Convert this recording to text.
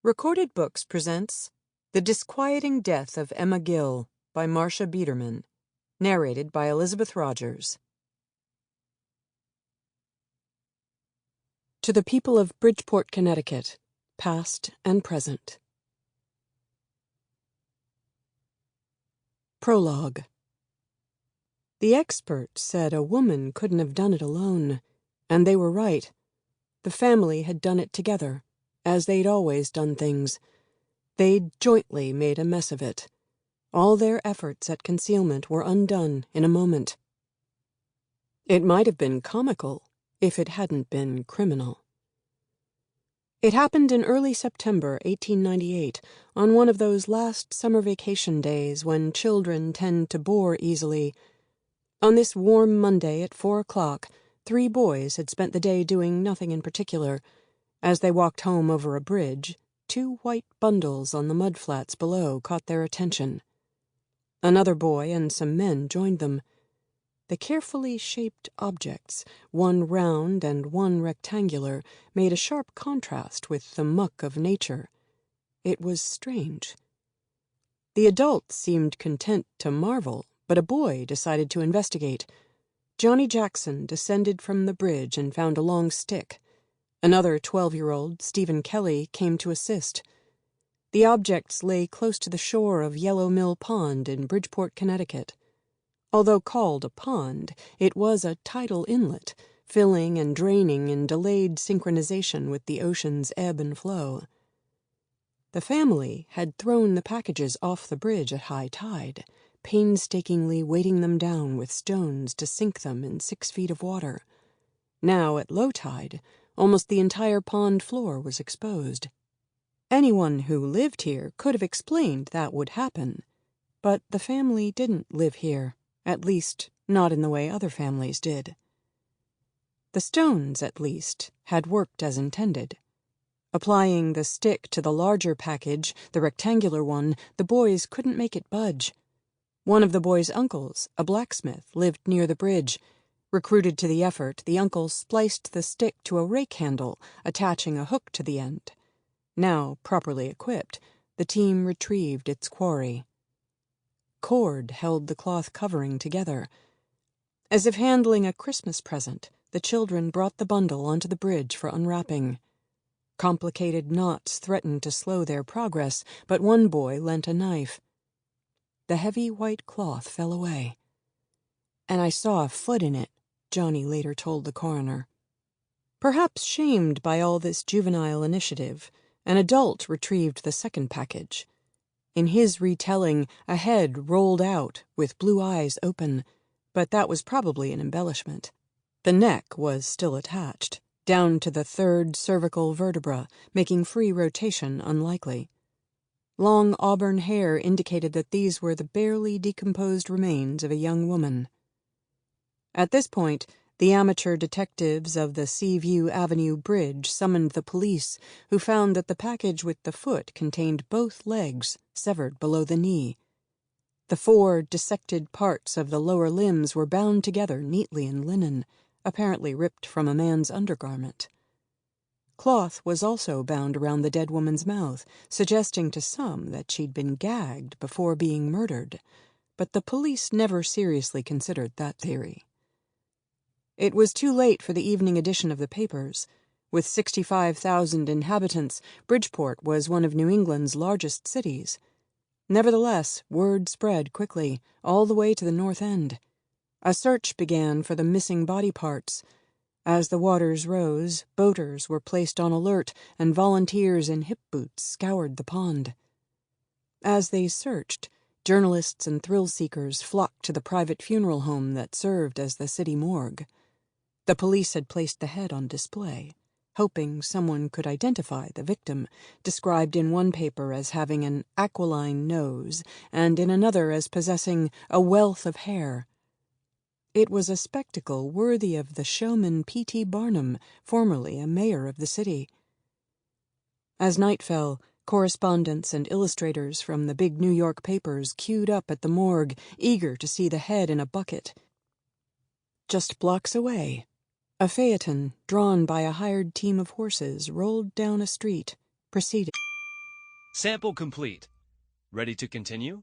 Recorded Books presents The Disquieting Death of Emma Gill by Marcia Biederman, narrated by Elisabeth Rodgers. To the people of Bridgeport, Connecticut, past and present. Prologue. The experts said a woman couldn't have done it alone, and they were right. The family had done it together, as they'd always done things. They'd jointly made a mess of it. All their efforts at concealment were undone in a moment. It might have been comical if it hadn't been criminal. It happened in early September 1898, on one of those last summer vacation days when children tend to bore easily. On this warm Monday at 4 o'clock, 3 boys had spent the day doing nothing in particular. As they walked home over a bridge, 2 white bundles on the mudflats below caught their attention. Another boy and some men joined them. The carefully shaped objects, one round and one rectangular, made a sharp contrast with the muck of nature. It was strange. The adults seemed content to marvel, but a boy decided to investigate. Johnny Jackson descended from the bridge and found a long stick. Another 12-year-old, Stephen Kelly, came to assist. The objects lay close to the shore of Yellow Mill Pond in Bridgeport, Connecticut. Although called a pond, it was a tidal inlet, filling and draining in delayed synchronization with the ocean's ebb and flow. The family had thrown the packages off the bridge at high tide, painstakingly weighting them down with stones to sink them in 6 feet of water. Now, at low tide, almost the entire pond floor was exposed. Anyone who lived here could have explained that would happen, but the family didn't live here, at least not in the way other families did. The stones, at least, had worked as intended. Applying the stick to the larger package, the rectangular one, the boys couldn't make it budge. One of the boys' uncles, a blacksmith, lived near the bridge. Recruited to the effort, the uncle spliced the stick to a rake handle, attaching a hook to the end. Now, properly equipped, the team retrieved its quarry. Cord held the cloth covering together. As if handling a Christmas present, the children brought the bundle onto the bridge for unwrapping. Complicated knots threatened to slow their progress, but one boy lent a knife. The heavy white cloth fell away. "And I saw a foot in it," Johnny later told the coroner. Perhaps shamed by all this juvenile initiative, an adult retrieved the second package. In his retelling, a head rolled out, with blue eyes open, but that was probably an embellishment. The neck was still attached, down to the 3rd cervical vertebra, making free rotation unlikely. Long auburn hair indicated that these were the barely decomposed remains of a young woman. At this point, the amateur detectives of the Seaview Avenue Bridge summoned the police, who found that the package with the foot contained both legs, severed below the knee. The 4 dissected parts of the lower limbs were bound together neatly in linen, apparently ripped from a man's undergarment. Cloth was also bound around the dead woman's mouth, suggesting to some that she'd been gagged before being murdered, but the police never seriously considered that theory. It was too late for the evening edition of the papers. With 65,000 inhabitants, Bridgeport was one of New England's largest cities. Nevertheless, word spread quickly, all the way to the North End. A search began for the missing body parts. As the waters rose, boaters were placed on alert, and volunteers in hip boots scoured the pond. As they searched, journalists and thrill-seekers flocked to the private funeral home that served as the city morgue. The police had placed the head on display, hoping someone could identify the victim, described in one paper as having an aquiline nose and in another as possessing a wealth of hair. It was a spectacle worthy of the showman P.T. Barnum, formerly a mayor of the city. As night fell, correspondents and illustrators from the big New York papers queued up at the morgue, eager to see the head in a bucket. Just blocks away, a phaeton, drawn by a hired team of horses, rolled down a street, preceded. Sample complete. Ready to continue?